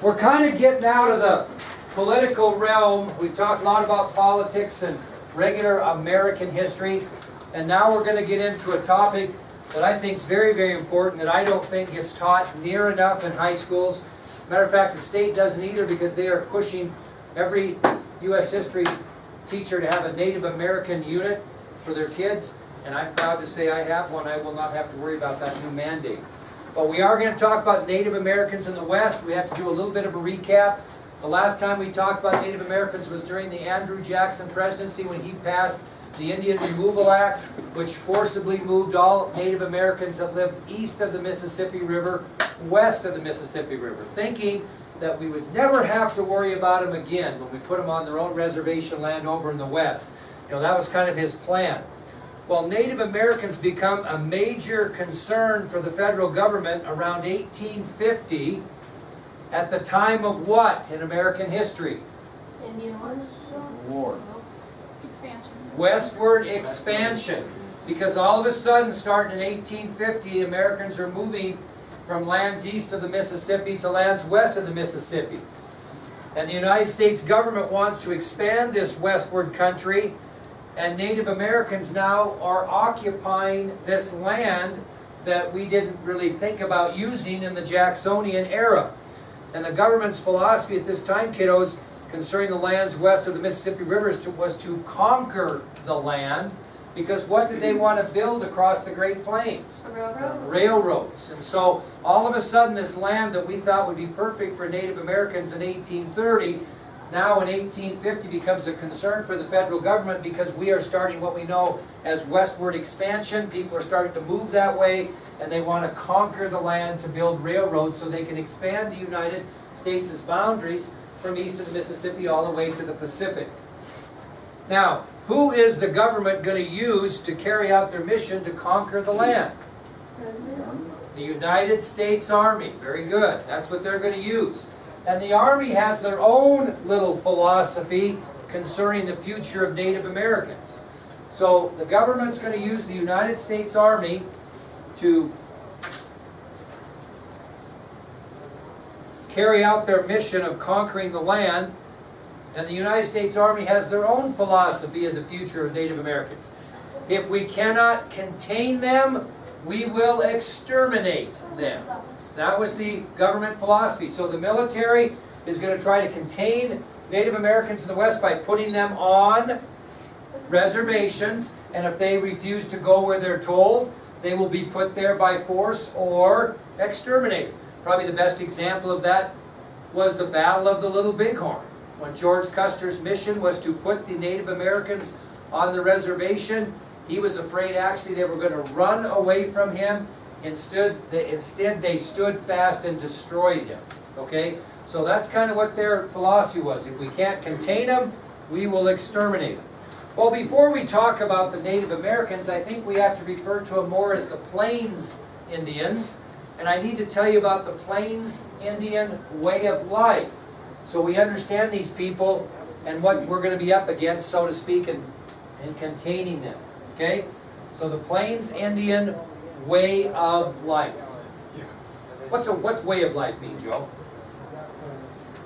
We're kind of getting out of the political realm. We've talked a lot about politics and regular American history. And now we're going to get into a topic that I think is very, very important, that I don't think gets taught near enough in high schools. Matter of fact, the state doesn't either, because they are pushing every U.S. history teacher to have a Native American unit for their kids. And I'm proud to say I have one. I will not have to worry about that new mandate. But we are going to talk about Native Americans in the West. We have to do a little bit of a recap. The last time we talked about Native Americans was during the Andrew Jackson presidency, when he passed the Indian Removal Act, which forcibly moved all Native Americans that lived east of the Mississippi River west of the Mississippi River, thinking that we would never have to worry about them again when we put them on their own reservation land over in the West. You know, that was kind of his plan. Well, Native Americans become a major concern for the federal government around 1850, at the time of what in American history? Indian War. Expansion. Westward Expansion. Because all of a sudden, starting in 1850, Americans are moving from lands east of the Mississippi to lands west of the Mississippi. And the United States government wants to expand this westward country, and Native Americans now are occupying this land that we didn't really think about using in the Jacksonian era. And the government's philosophy at this time, kiddos, concerning the lands west of the Mississippi River was to conquer the land, because what did they want to build across the Great Plains? A railroad? Railroads. And so all of a sudden this land that we thought would be perfect for Native Americans in 1830, now in 1850 becomes a concern for the federal government, because we are starting what we know as westward expansion. People are starting to move that way, and they want to conquer the land to build railroads so they can expand the United States' boundaries from east of the Mississippi all the way to the Pacific. Now, who is the government going to use to carry out their mission to conquer the land? The United States Army. Very good. That's what they're going to use. And the Army has their own little philosophy concerning the future of Native Americans. So the government's going to use the United States Army to carry out their mission of conquering the land. And the United States Army has their own philosophy of the future of Native Americans. If we cannot contain them, we will exterminate them. That was the government philosophy. So the military is going to try to contain Native Americans in the West by putting them on reservations, and if they refuse to go where they're told, they will be put there by force or exterminated. Probably the best example of that was the Battle of the Little Bighorn, when George Custer's mission was to put the Native Americans on the reservation. He was afraid actually they were going to run away from him. Instead, they stood fast and destroyed him. Okay? So that's kind of what their philosophy was. If we can't contain them, we will exterminate them. Well, before we talk about the Native Americans, I think we have to refer to them more as the Plains Indians. And I need to tell you about the Plains Indian way of life, so we understand these people and what we're going to be up against, so to speak, in containing them. Okay? So the Plains Indian way of life. What's way of life mean, Joe?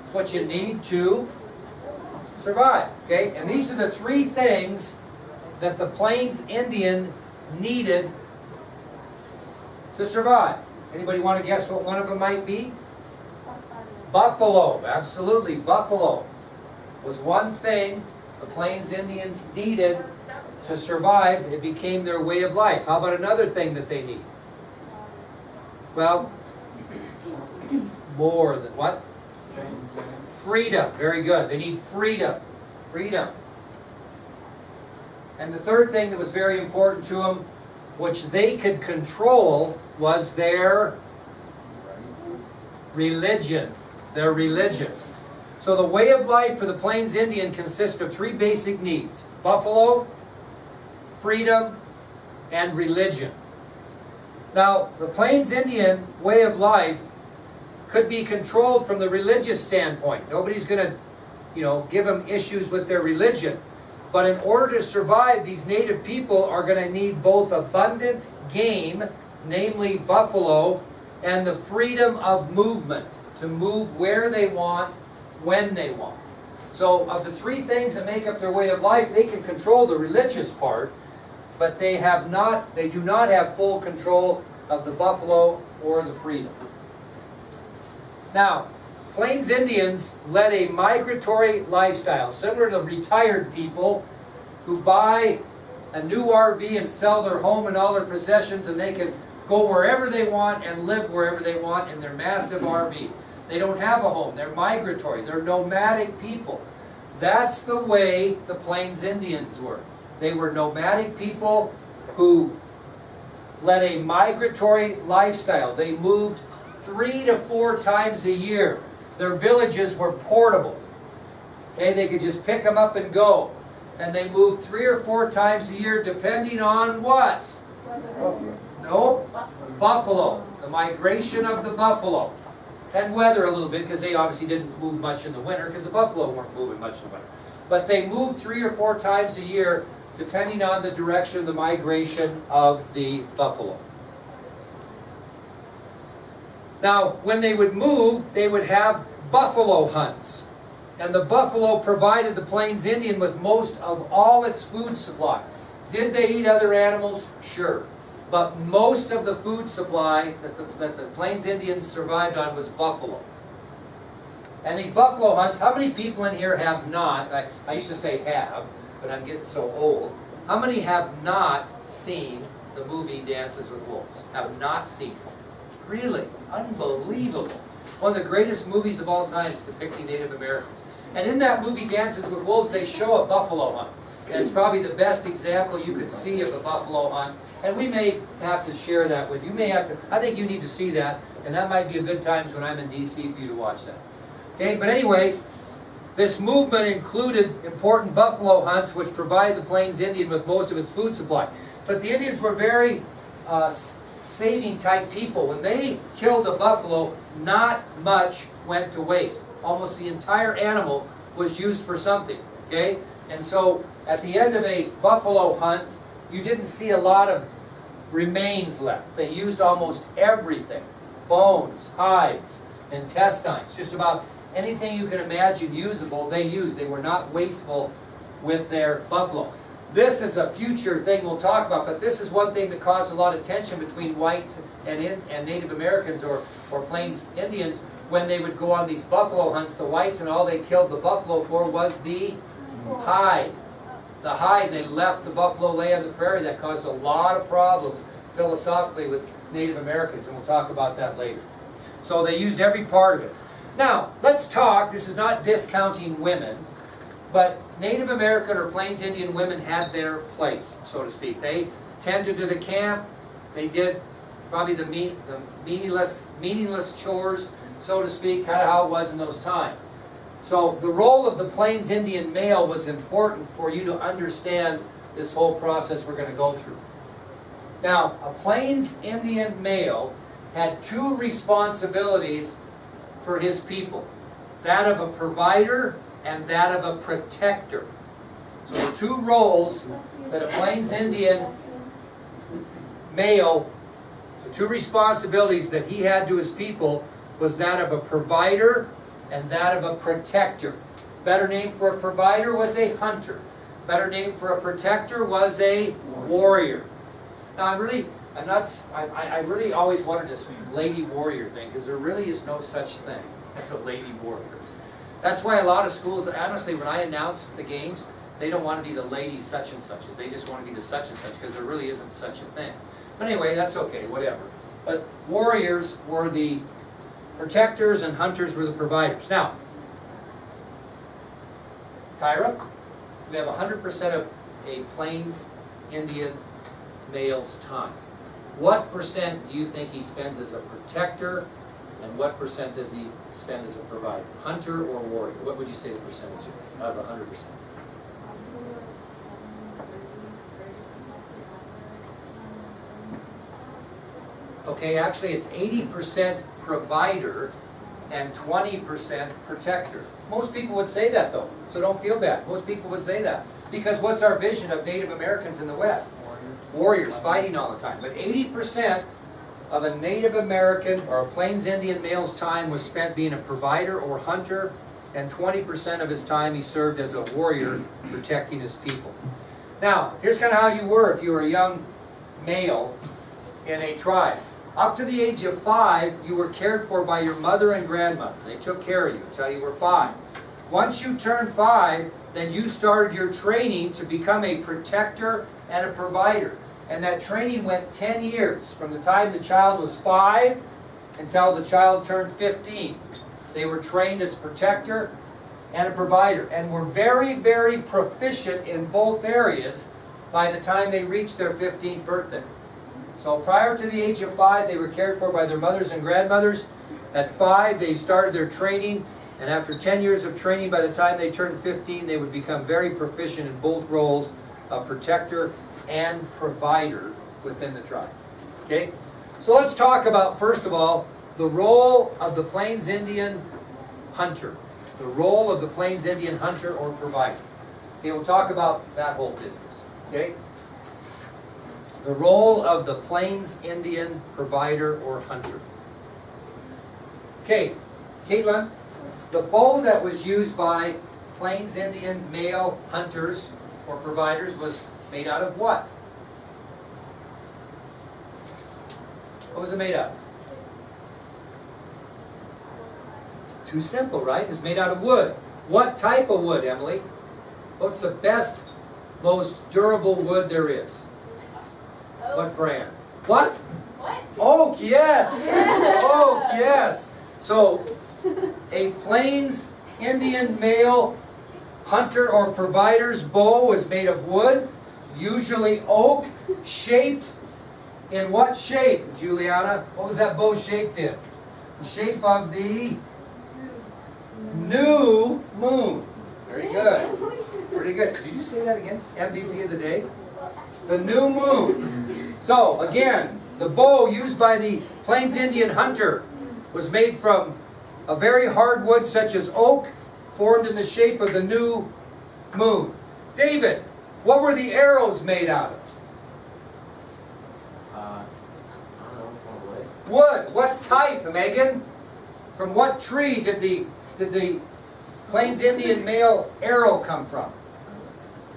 It's what you need to survive. Okay? And these are the three things that the Plains Indian needed to survive. Anybody want to guess what one of them might be? Buffalo. Absolutely, buffalo was one thing the Plains Indians needed to survive. It became their way of life. How about another thing that they need? Well, more than what? Freedom. Very good. They need freedom. Freedom. And the third thing that was very important to them, which they could control, was their religion. Their religion. So the way of life for the Plains Indian consists of three basic needs: buffalo, freedom, and religion. Now, the Plains Indian way of life could be controlled from the religious standpoint. Nobody's going to, give them issues with their religion. But in order to survive, these native people are going to need both abundant game, namely buffalo, and the freedom of movement. to move where they want, when they want. So of the three things that make up their way of life, they can control the religious part, but they do not have full control of the buffalo or the freedom. Now, Plains Indians led a migratory lifestyle, similar to retired people who buy a new RV and sell their home and all their possessions, and they can go wherever they want and live wherever they want in their massive RV. They don't have a home. They're migratory. They're nomadic people. That's the way the Plains Indians were. They were nomadic people who led a migratory lifestyle. They moved 3 to 4 times a year. Their villages were portable. Okay, they could just pick them up and go. And they moved 3 or 4 times a year, depending on what? Nope. Buffalo. The migration of the buffalo. And weather a little bit, because they obviously didn't move much in the winter, because the buffalo weren't moving much in the winter. But they moved 3 or 4 times a year, depending on the direction of the migration of the buffalo. Now, when they would move, they would have buffalo hunts. And the buffalo provided the Plains Indian with most of all its food supply. Did they eat other animals? Sure. But most of the food supply that the Plains Indians survived on was buffalo. And these buffalo hunts, how many people in here have not, I used to say have, but I'm getting so old. How many have not seen the movie Dances with Wolves? Have not seen it? Really? Unbelievable. One of the greatest movies of all time is depicting Native Americans. And in that movie Dances with Wolves, they show a buffalo hunt. And it's probably the best example you could see of a buffalo hunt. And we may have to share that with you. You may have to, I think you need to see that. And that might be a good time when I'm in D.C. for you to watch that. Okay, but anyway, this movement included important buffalo hunts, which provided the Plains Indian with most of its food supply. But the Indians were very saving type people. When they killed a buffalo, not much went to waste. Almost the entire animal was used for something. Okay? And so at the end of a buffalo hunt, you didn't see a lot of remains left. They used almost everything. Bones, hides, intestines, just about anything you can imagine usable, they used. They were not wasteful with their buffalo. This is a future thing we'll talk about, but this is one thing that caused a lot of tension between whites and Native Americans or Plains Indians when they would go on these buffalo hunts. The whites, and all they killed the buffalo for was the hide. The hide, they left the buffalo lay on the prairie. That caused a lot of problems philosophically with Native Americans, and we'll talk about that later. So they used every part of it. Now, let's talk, this is not discounting women, but Native American or Plains Indian women had their place, so to speak. They tended to the camp. They did probably the meaningless chores, so to speak, kind of how it was in those times. So the role of the Plains Indian male was important for you to understand this whole process we're going to go through. Now, a Plains Indian male had 2 responsibilities for his people. That of a provider and that of a protector. So the 2 roles that a Plains Indian male, the 2 responsibilities that he had to his people was that of a provider and that of a protector. Better name for a provider was a hunter. Better name for a protector was a warrior. Now I really always wanted this lady warrior thing, because there really is no such thing as a lady warrior. That's why a lot of schools, honestly, when I announce the games, they don't want to be the lady such and such. They just want to be the such and such, because there really isn't such a thing. But anyway, that's okay, whatever. But warriors were the protectors and hunters were the providers. Now, Kyra, we have 100% of a Plains Indian male's time. What percent do you think he spends as a protector, and what percent does he spend as a provider? Hunter or warrior? What would you say the percentage of 100%? Okay, actually it's 80% provider and 20% protector. Most people would say that though, so don't feel bad. Most people would say that. Because what's our vision of Native Americans in the West? Warriors fighting all the time. But 80% of a Native American or a Plains Indian male's time was spent being a provider or hunter, and 20% of his time he served as a warrior protecting his people. Now, here's kind of how you were if you were a young male in a tribe. Up to the age of 5, you were cared for by your mother and grandmother. They took care of you until you were 5. Once you turned 5, then you started your training to become a protector and a provider. And that training went 10 years, from the time the child was 5 until the child turned 15. They were trained as a protector and a provider, and were very, very proficient in both areas by the time they reached their 15th birthday. So prior to the age of 5, they were cared for by their mothers and grandmothers. At 5, they started their training, and after 10 years of training, by the time they turned 15, they would become very proficient in both roles of protector and provider within the tribe. Okay? So let's talk about, first of all, the role of the Plains Indian hunter. The role of the Plains Indian hunter or provider. Okay, we'll talk about that whole business. Okay? The role of the Plains Indian provider or hunter. Okay, Caitlin, the bow that was used by Plains Indian male hunters or providers was made out of what? What was it made out of? Too simple, right? It was made out of wood. What type of wood, Emily? What's the best, most durable wood there is? What brand? What? What? Oak, yes! Oak, yes! So, a Plains Indian male hunter or provider's bow was made of wood, usually oak, shaped in what shape, Juliana? What was that bow shaped in? The shape of the new moon. Very good. Pretty good. Did you say that again? MVP of the day? The new moon. So, again, the bow used by the Plains Indian hunter was made from a very hard wood such as oak, formed in the shape of the new moon. David, what were the arrows made out of? I don't know, Wood. What type, Megan? From what tree did the Plains Indian male arrow come from?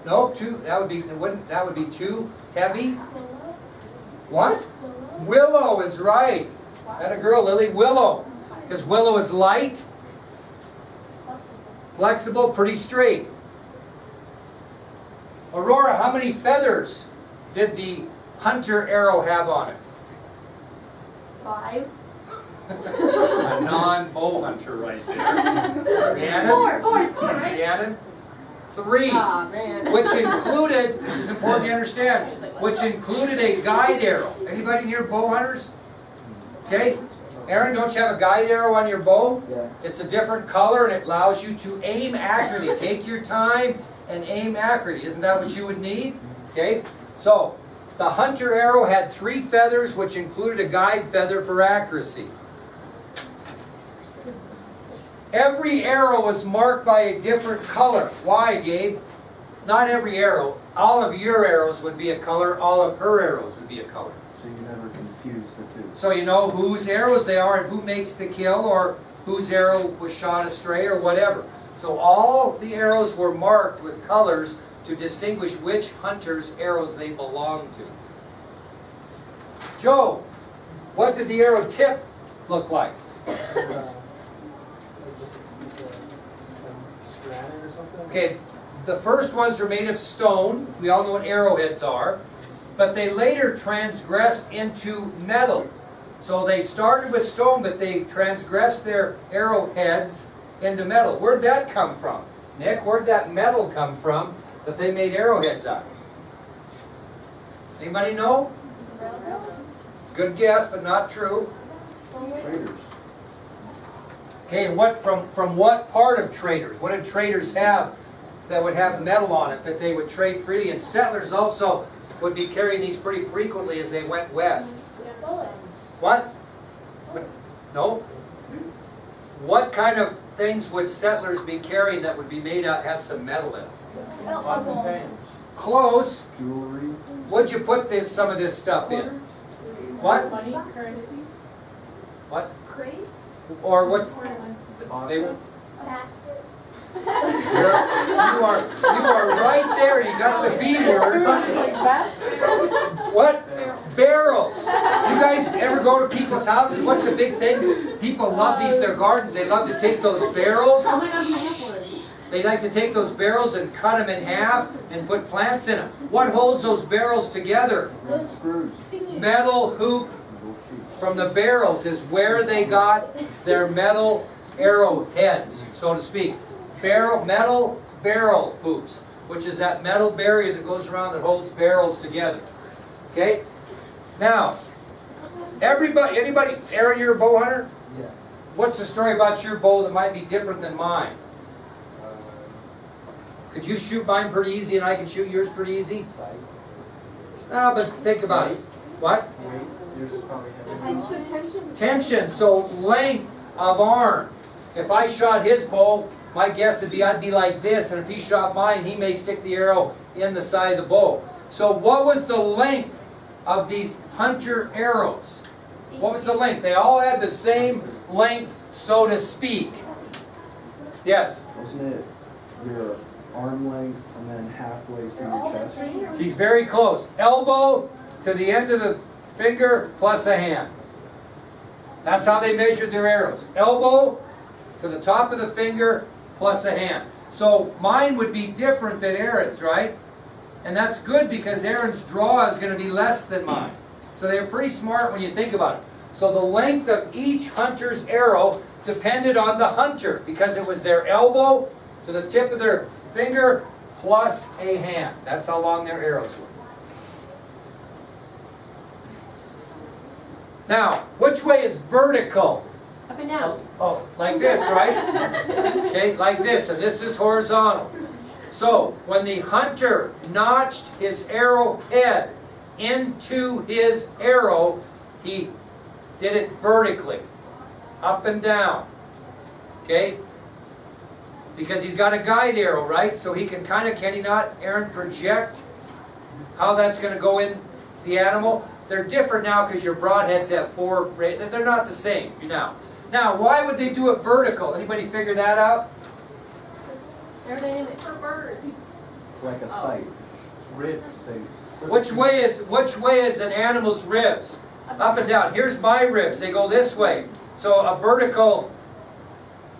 No, that would be too heavy. What? Willow is right. That a girl, Lily. Willow. Because willow is light, flexible, pretty straight. Aurora, how many feathers did the hunter arrow have on it? 5. A non-bow hunter right there. Rhiannon? 4, it's 4, right? Rhiannon? 3. Aw, man. Which included, this is important to understand, which included a guide arrow. Anybody near bow hunters? Okay. Aaron, don't you have a guide arrow on your bow? Yeah. It's a different color and it allows you to aim accurately. Take your time and aim accurately. Isn't that what you would need? Okay. So, the hunter arrow had 3 feathers, which included a guide feather for accuracy. Every arrow was marked by a different color. Why, Gabe? Not every arrow. All of your arrows would be a color. All of her arrows would be a color. So you never confuse the two. So you know whose arrows they are and who makes the kill, or whose arrow was shot astray, or whatever. So all the arrows were marked with colors to distinguish which hunter's arrows they belonged to. Joe, what did the arrow tip look like? Okay, the first ones were made of stone. We all know what arrowheads are. But they later transgressed into metal. So they started with stone, but they transgressed their arrowheads into metal. Where'd that come from? Nick, where'd that metal come from that they made arrowheads out of? Anybody know? Good guess, but not true. Traders. Okay, what from what part of traders? What did traders have that would have metal on it that they would trade freely? And settlers also would be carrying these pretty frequently as they went west. What? No? What kind of things would settlers be carrying that would be made out, have some metal in it? Pots and pans. Close. Jewelry. What'd you put some of this stuff in? What? Money, currency. What? Crates? Or what's, they, Boxes. you are right there, you got the B word. What? Barrels. You guys ever go to people's houses? What's the big thing? People love these, their gardens, they love to take those barrels. Oh my gosh, I have one. They like to take those barrels and cut them in half and put plants in them. What holds those barrels together? Screws. Metal hoop from the barrels is where they got their metal arrowheads, so to speak. Metal barrel hoops, which is that metal barrier that goes around that holds barrels together. Okay? Now, anybody, Aaron, you're a bow hunter? Yeah. What's the story about your bow that might be different than mine? Could you shoot mine pretty easy and I can shoot yours pretty easy? Sights. No, but think about it. What? Weights. Yours is probably heavier. Tension, so length of arm. If I shot his bow, my guess would be I'd be like this, and if he shot mine, he may stick the arrow in the side of the bow. So what was the length of these hunter arrows? What was the length? They all had the same length, so to speak. Yes? Wasn't it your arm length and then halfway through your chest? He's very close. Elbow to the end of the finger plus a hand. That's how they measured their arrows. Elbow to the top of the finger plus a hand. So mine would be different than Aaron's, right? And that's good because Aaron's draw is going to be less than mine. So they're pretty smart when you think about it. So the length of each hunter's arrow depended on the hunter because it was their elbow to the tip of their finger plus a hand. That's how long their arrows were. Now, which way is vertical? Up and down. Oh, like this, right? Okay, like this, and this is horizontal. So, when the hunter notched his arrowhead into his arrow, he did it vertically, up and down. Okay? Because he's got a guide arrow, right? So he can kind of, can he not, Aaron, project how that's going to go in the animal? They're different now because your broadheads have four, they're not the same now. Now, why would they do it vertical? Anybody figure that out? Aerodynamic. For birds. It's like a sight. It's ribs. Which way is an animal's ribs? Up and down. Here's my ribs. They go this way. So a vertical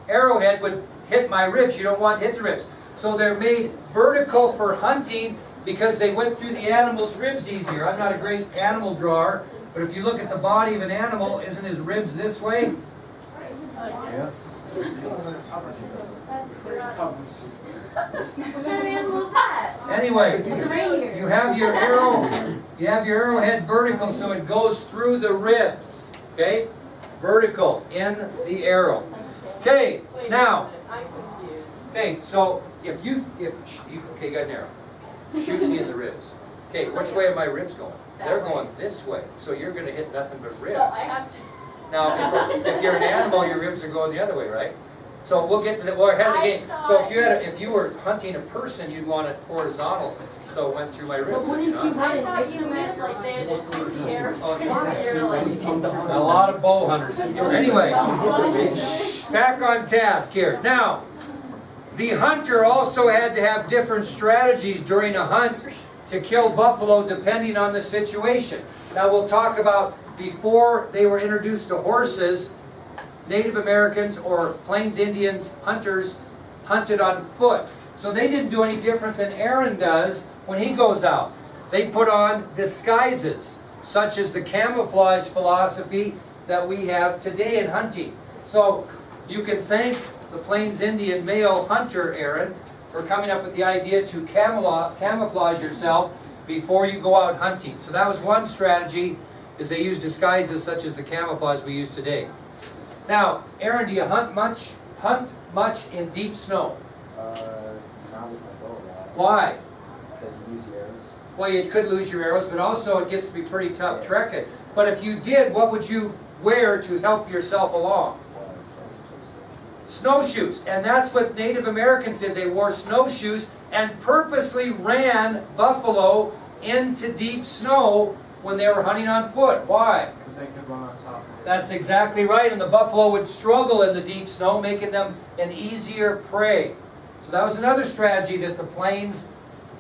arrowhead would hit my ribs. You don't want to hit the ribs. So they're made vertical for hunting because they went through the animal's ribs easier. I'm not a great animal drawer, but if you look at the body of an animal, isn't his ribs this way? Yeah. Anyway, you have your arrowhead vertical, so it goes through the ribs. Okay? Vertical in the arrow. Okay, now. Okay, so if you okay, got an arrow. Shoot me in the ribs. Okay, which way are my ribs going? They're going this way, so you're going to hit nothing but ribs. So I have to. Now, if you're an animal, your ribs are going the other way, right? So we'll get to the, we're ahead of the game. So if you were hunting a person, you'd want it horizontal, so it went through my ribs. But wouldn't you want I it? thought you meant like they had to shoot hairs. A lot of bow hunters in here. Anyway, back on task here. Now, the hunter also had to have different strategies during a hunt to kill buffalo depending on the situation. Now we'll talk about before they were introduced to horses, Native Americans or Plains Indians, hunters, hunted on foot. So they didn't do any different than Aaron does when he goes out. They put on disguises, such as the camouflage philosophy that we have today in hunting. So you can thank the Plains Indian male hunter, Aaron, for coming up with the idea to camouflage yourself before you go out hunting. So that was one strategy, is they use disguises such as the camouflage we use today. Now, Aaron, do you hunt much in deep snow? Not with my bow a lot. Why? Because you lose your arrows. Well, you could lose your arrows, but also it gets to be pretty tough trekking. But if you did, what would you wear to help yourself along? Snowshoes. And that's what Native Americans did. They wore snowshoes and purposely ran buffalo into deep snow when they were hunting on foot. Why? Because they could run on top of it. That's exactly right, and the buffalo would struggle in the deep snow, making them an easier prey. So that was another strategy that the Plains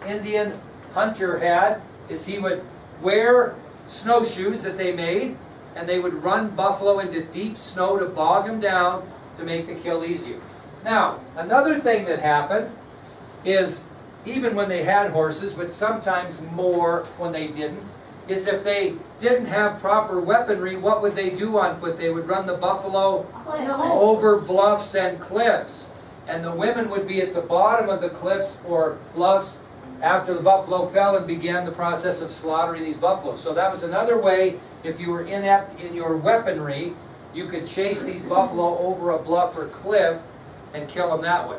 Indian hunter had, is he would wear snowshoes that they made, and they would run buffalo into deep snow to bog them down to make the kill easier. Now, another thing that happened is, even when they had horses, but sometimes more when they didn't, is if they didn't have proper weaponry, what would they do on foot? They would run the buffalo over bluffs and cliffs. And the women would be at the bottom of the cliffs or bluffs after the buffalo fell and began the process of slaughtering these buffaloes. So that was another way, if you were inept in your weaponry, you could chase these buffalo over a bluff or cliff and kill them that way.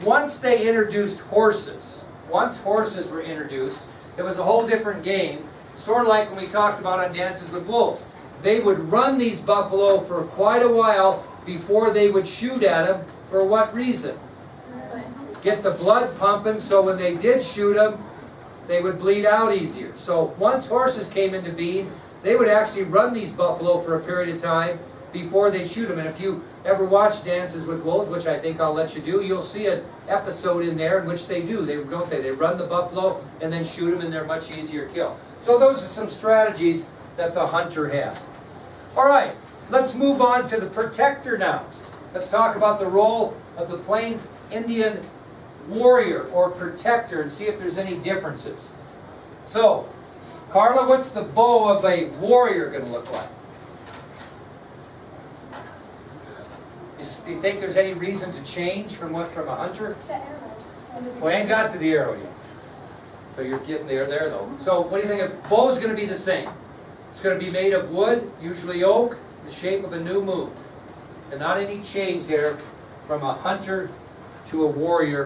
Once they introduced horses, once horses were introduced, it was a whole different game, sort of like when we talked about on Dances with Wolves. They would run these buffalo for quite a while before they would shoot at them. For what reason? Get the blood pumping, so when they did shoot them, they would bleed out easier. So once horses came into being, they would actually run these buffalo for a period of time before they shoot them. And if you ever watch Dances with Wolves, which I think I'll let you do, you'll see an episode in there in which they do. They run the buffalo and then shoot them, and they're much easier kill. So those are some strategies that the hunter had. All right, let's move on to the protector now. Let's talk about the role of the Plains Indian warrior or protector and see if there's any differences. So, Carla, what's the bow of a warrior going to look like? Do you think there's any reason to change from a hunter? The arrow. Well, I ain't got to the arrow yet. So you're getting there though. So what do you think? Bow is going to be the same. It's going to be made of wood, usually oak, the shape of a new moon. And not any change there from a hunter to a warrior.